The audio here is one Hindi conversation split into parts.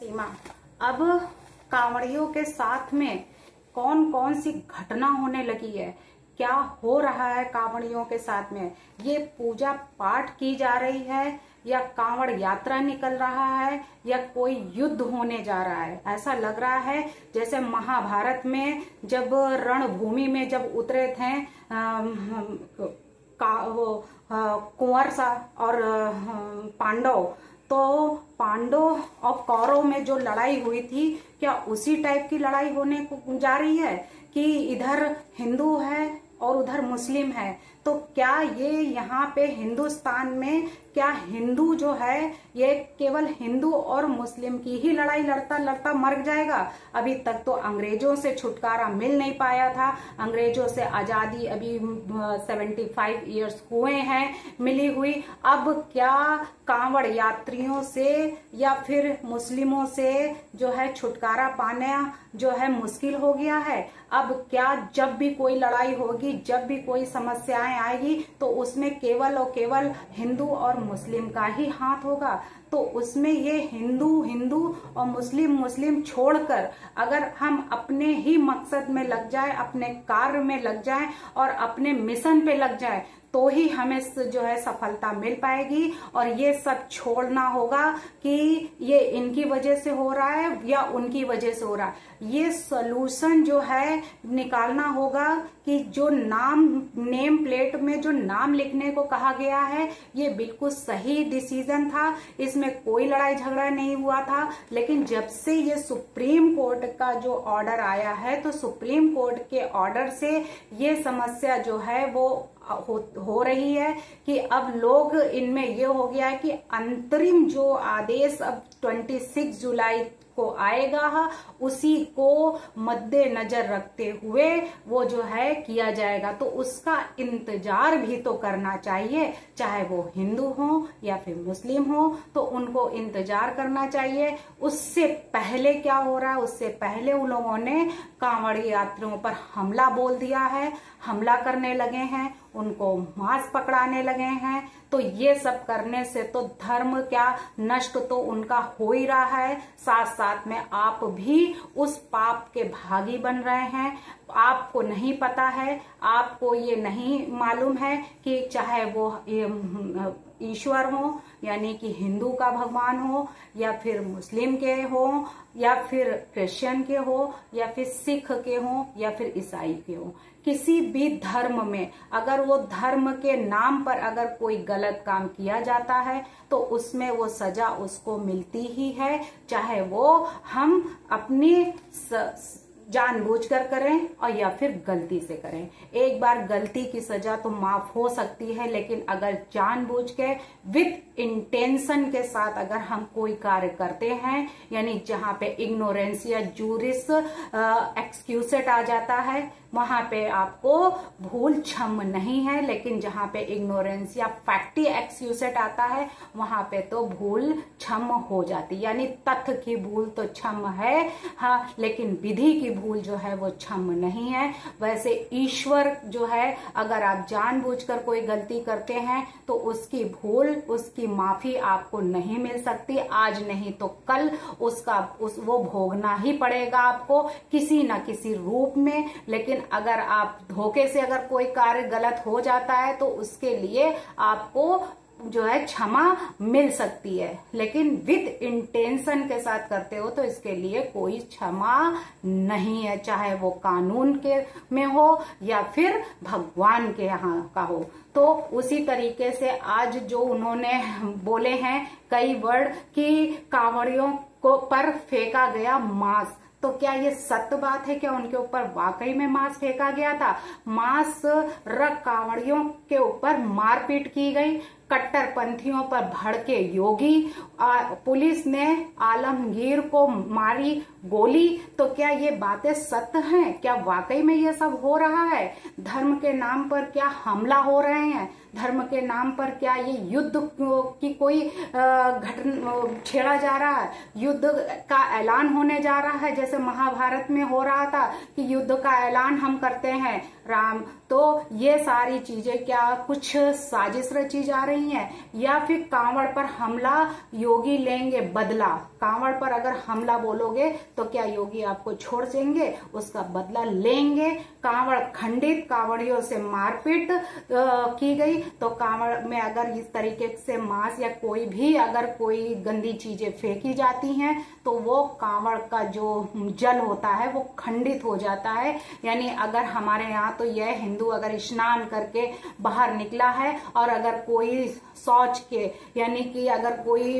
सीमा, अब कांवड़ियों के साथ में कौन कौन सी घटना होने लगी है, क्या हो रहा है कांवड़ियों के साथ में, ये पूजा पाठ की जा रही है या कांवड़ यात्रा निकल रहा है या कोई युद्ध होने जा रहा है। ऐसा लग रहा है जैसे महाभारत में जब रणभूमि में जब उतरे थे कुंवर सा और पांडव, तो पांडव और कौरव में जो लड़ाई हुई थी, क्या उसी टाइप की लड़ाई होने को जा रही है कि इधर हिंदू है और उधर मुस्लिम है। तो क्या ये यहाँ पे हिंदुस्तान में क्या हिंदू जो है ये केवल हिंदू और मुस्लिम की ही लड़ाई लड़ता लड़ता मर जाएगा। अभी तक तो अंग्रेजों से छुटकारा मिल नहीं पाया था, अंग्रेजों से आजादी अभी 75 इयर्स हुए हैं मिली हुई। अब क्या कांवड़ यात्रियों से या फिर मुस्लिमों से जो है छुटकारा पाना जो है मुश्किल हो गया है। अब क्या जब भी कोई लड़ाई होगी, जब भी कोई समस्याएं आएगी, तो उसमें केवल और केवल हिंदू और मुस्लिम का ही हाथ होगा। तो उसमें ये हिंदू हिंदू और मुस्लिम मुस्लिम छोड़कर अगर हम अपने ही मकसद में लग जाए, अपने कार्य में लग जाए और अपने मिशन पे लग जाए, तो ही हमें जो है सफलता मिल पाएगी। और ये सब छोड़ना होगा कि ये इनकी वजह से हो रहा है या उनकी वजह से हो रहा है। ये सॉल्यूशन जो है निकालना होगा कि जो नेम प्लेट में जो नाम लिखने को कहा गया है, ये बिल्कुल सही डिसीजन था, इसमें कोई लड़ाई झगड़ा नहीं हुआ था। लेकिन जब से ये सुप्रीम कोर्ट का जो ऑर्डर आया है, तो सुप्रीम कोर्ट के ऑर्डर से ये समस्या जो है वो हो रही है कि अब लोग इनमें ये हो गया है कि अंतरिम जो आदेश अब 26 जुलाई को आएगा, उसी को मद्देनजर रखते हुए वो जो है किया जाएगा। तो उसका इंतजार भी तो करना चाहिए, चाहे वो हिंदू हो या फिर मुस्लिम हो, तो उनको इंतजार करना चाहिए। उससे पहले क्या हो रहा है, उससे पहले उन लोगों ने कांवड़ी यात्रियों पर हमला बोल दिया है, हमला करने लगे हैं, उनको मांस पकड़ाने लगे हैं। तो ये सब करने से तो धर्म क्या नष्ट तो उनका हो ही रहा है, साथ साथ में आप भी उस पाप के भागी बन रहे हैं। आपको नहीं पता है, आपको ये नहीं मालूम है कि चाहे वो ईश्वर हो, यानी कि हिंदू का भगवान हो या फिर मुस्लिम के हो या फिर क्रिश्चियन के हो या फिर सिख के हो या फिर ईसाई के हो, किसी भी धर्म में अगर वो धर्म के नाम पर अगर कोई गलत काम किया जाता है, तो उसमें वो सजा उसको मिलती ही है, चाहे वो हम अपनी जानबूझकर करें और या फिर गलती से करें। एक बार गलती की सजा तो माफ हो सकती है, लेकिन अगर जानबूझ के विथ इंटेंशन के साथ अगर हम कोई कार्य करते हैं, यानी जहां पे इग्नोरेंस या जूरिस एक्सक्यूसेट आ जाता है, वहां पे आपको भूल क्षम नहीं है। लेकिन जहां पे इग्नोरेंस या फैक्टी एक्सक्यूसेट आता है, वहां पे तो भूल क्षम हो जाती, यानी तथ्य की भूल तो क्षम है, हाँ, लेकिन विधि की भूल जो है वो क्षम नहीं है। वैसे ईश्वर जो है, अगर आप जानबूझकर कोई गलती करते हैं तो उसकी भूल, उसकी माफी आपको नहीं मिल सकती। आज नहीं तो कल वो भोगना ही पड़ेगा आपको किसी न किसी रूप में। लेकिन अगर आप धोखे से अगर कोई कार्य गलत हो जाता है, तो उसके लिए आपको जो है क्षमा मिल सकती है, लेकिन विद इंटेंशन के साथ करते हो तो इसके लिए कोई क्षमा नहीं है, चाहे वो कानून के में हो या फिर भगवान के यहाँ का हो। तो उसी तरीके से आज जो उन्होंने बोले हैं कई वर्ड कि कांवड़ियों को पर फेंका गया मांस, तो क्या ये सत्य बात है? क्या उनके ऊपर वाकई में मांस फेंका गया था? मांस रख कांवड़ियों के ऊपर मारपीट की गई, कट्टरपंथियों पर भड़के योगी, पुलिस ने आलमगीर को मारी गोली। तो क्या ये बातें सत्य हैं? क्या वाकई में ये सब हो रहा है? धर्म के नाम पर क्या हमला हो रहे हैं? धर्म के नाम पर क्या ये युद्ध की कोई घटना छेड़ा जा रहा है? युद्ध का ऐलान होने जा रहा है, जैसे महाभारत में हो रहा था कि युद्ध का ऐलान हम करते हैं, राम। तो ये सारी चीजें क्या कुछ साजिश रची जा रही हैं, या फिर कांवड़ पर हमला योगी लेंगे बदला? कांवड़ पर अगर हमला बोलोगे तो क्या योगी आपको छोड़ देंगे? उसका बदला लेंगे। कांवड़ खंडित, कांवड़ियों से मारपीट की गई, तो कांवड़ में अगर इस तरीके से मांस या कोई भी अगर कोई गंदी चीजें फेंकी जाती हैं तो वो कांवड़ का जो जल होता है वो खंडित हो जाता है। यानी अगर हमारे यहाँ तो यह हिंदू अगर स्नान करके बाहर निकला है और अगर कोई शौच के यानी कि अगर कोई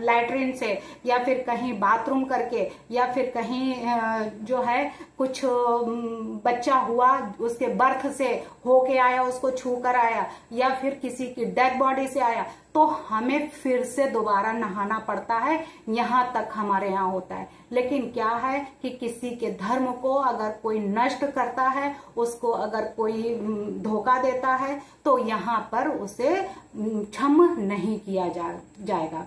लैट्रिन से या फिर कहीं बाथरूम करके या फिर कहीं जो है कुछ बच्चा हुआ उसके बर्थ से होके आया, उसको छू कर आया, या फिर किसी की डेड बॉडी से आया, तो हमें फिर से दोबारा नहाना पड़ता है। यहां तक हमारे यहाँ होता है। लेकिन क्या है कि किसी के धर्म को अगर कोई नष्ट करता है, उसको अगर कोई धोखा देता है, तो यहाँ पर उसे क्षमा नहीं किया जाएगा।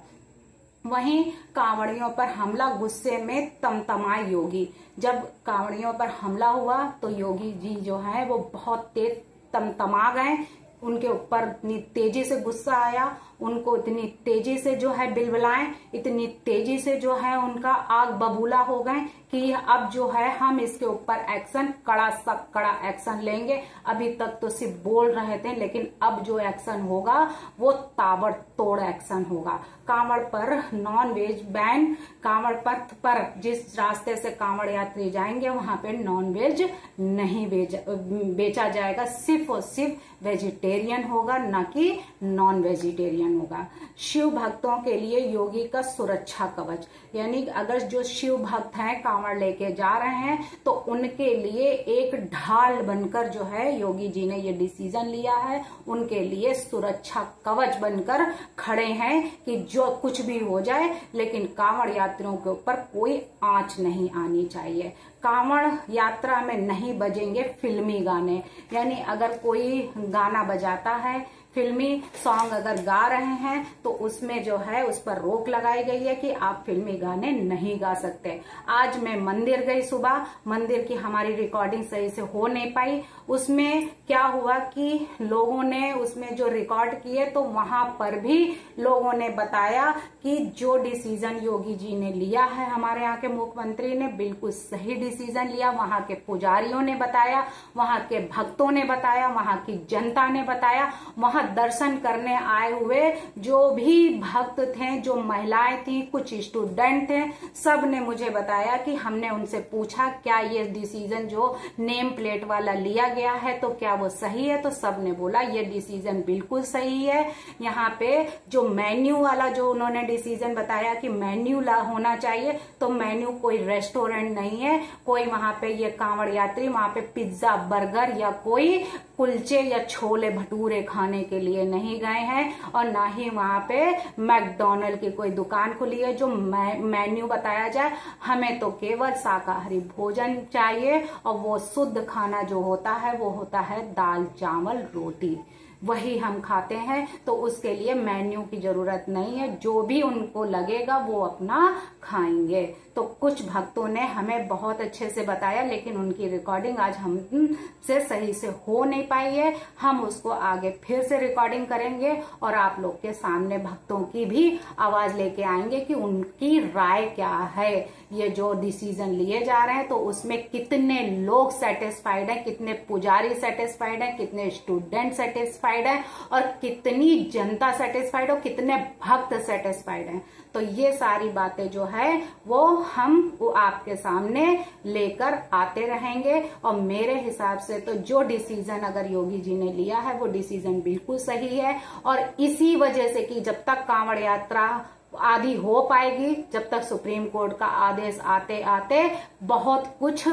वहीं कांवड़ियों पर हमला, गुस्से में तमतमाए योगी। जब कांवड़ियों पर हमला हुआ तो योगी जी जो है वो बहुत तेज तमतमा गए। उनके ऊपर इतनी तेजी से गुस्सा आया, उनको इतनी तेजी से जो है बिलबिलाएं, इतनी तेजी से जो है उनका आग बबूला हो गए कि अब जो है हम इसके ऊपर एक्शन, कड़ा सख्त कड़ा एक्शन लेंगे। अभी तक तो सिर्फ बोल रहे थे, लेकिन अब जो एक्शन होगा वो ताबड़तोड़ एक्शन होगा। कांवड़ पर नॉन वेज बैन। कांवड़ पथ पर जिस रास्ते से कांवड़ यात्री जाएंगे वहां पे नॉन वेज नहीं बेचा जाएगा, सिर्फ और सिर्फ वेजिटेरियन होगा, न कि नॉन वेजिटेरियन होगा। शिव भक्तों के लिए योगी का सुरक्षा कवच, यानी अगर जो शिव भक्त हैं कांवड़ लेके जा रहे हैं तो उनके लिए एक ढाल बनकर जो है योगी जी ने ये डिसीजन लिया है, उनके लिए सुरक्षा कवच बनकर खड़े हैं कि जो कुछ भी हो जाए लेकिन कांवड़ यात्रियों के ऊपर कोई आंच नहीं आनी चाहिए। कांवड़ यात्रा में नहीं बजेंगे फिल्मी गाने, यानी अगर कोई गाना बजाता है, फिल्मी सॉन्ग अगर गा रहे हैं तो उसमें जो है उस पर रोक लगाई गई है कि आप फिल्मी गाने नहीं गा सकते। आज मैं मंदिर गई सुबह, मंदिर की हमारी रिकॉर्डिंग सही से हो नहीं पाई। उसमें क्या हुआ कि लोगों ने उसमें जो रिकॉर्ड किए तो वहां पर भी लोगों ने बताया कि जो डिसीजन योगी जी ने लिया है, हमारे यहाँ के मुख्यमंत्री ने बिल्कुल सही डिसीजन लिया। वहां के पुजारियों ने बताया, वहां के भक्तों ने बताया, वहां की जनता ने बताया, वहां दर्शन करने आए हुए जो भी भक्त थे, जो महिलाएं थी, कुछ स्टूडेंट थे, सब ने मुझे बताया कि हमने उनसे पूछा क्या ये डिसीजन जो नेम प्लेट वाला लिया गया है तो क्या वो सही है, तो सब ने बोला ये डिसीजन बिल्कुल सही है। यहाँ पे जो मेन्यू वाला जो उन्होंने डिसीजन बताया कि मेन्यू होना चाहिए, तो मेन्यू कोई रेस्टोरेंट नहीं है, कोई वहां पे ये कांवड़ यात्री वहां पे पिज्जा बर्गर या कोई कुलचे या छोले भटूरे खाने के लिए नहीं गए हैं, और ना ही वहां पे मैकडॉनल्ड की कोई दुकान खुली है जो मेन्यू बताया जाए। हमें तो केवल शाकाहारी भोजन चाहिए, और वो शुद्ध खाना जो होता है वो होता है दाल चावल रोटी, वही हम खाते हैं। तो उसके लिए मेन्यू की जरूरत नहीं है, जो भी उनको लगेगा वो अपना खाएंगे। तो कुछ भक्तों ने हमें बहुत अच्छे से बताया, लेकिन उनकी रिकॉर्डिंग आज हमसे सही से हो नहीं पाई है। हम उसको आगे फिर से रिकॉर्डिंग करेंगे और आप लोग के सामने भक्तों की भी आवाज लेके आएंगे कि उनकी राय क्या है। ये जो डिसीजन लिए जा रहे हैं तो उसमें कितने लोग सेटिस्फाइड हैं, कितने पुजारी सेटिस्फाइड हैं, कितने स्टूडेंट सेटिस्फाइड हैं, और कितनी जनता सेटिस्फाइड और कितने भक्त सेटिस्फाइड हैं। तो ये सारी बातें जो है वो हम आपके सामने लेकर आते रहेंगे। और मेरे हिसाब से तो जो डिसीजन अगर योगी जी ने लिया है वो डिसीजन बिल्कुल सही है। और इसी वजह से कि जब तक कांवड़ यात्रा आदि हो पाएगी, जब तक सुप्रीम कोर्ट का आदेश आते आते बहुत कुछ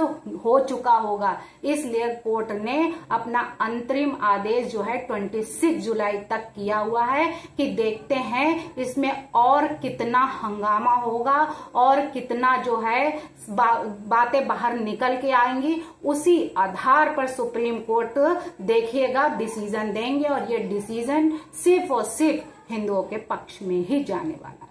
हो चुका होगा, इसलिए कोर्ट ने अपना अंतरिम आदेश जो है 26 जुलाई तक किया हुआ है कि देखते हैं इसमें और कितना हंगामा होगा और कितना जो है बातें बाहर निकल के आएंगी। उसी आधार पर सुप्रीम कोर्ट देखिएगा, डिसीजन देंगे, और ये डिसीजन सिर्फ और सिर्फ हिंदुओं के पक्ष में ही जाने वाला।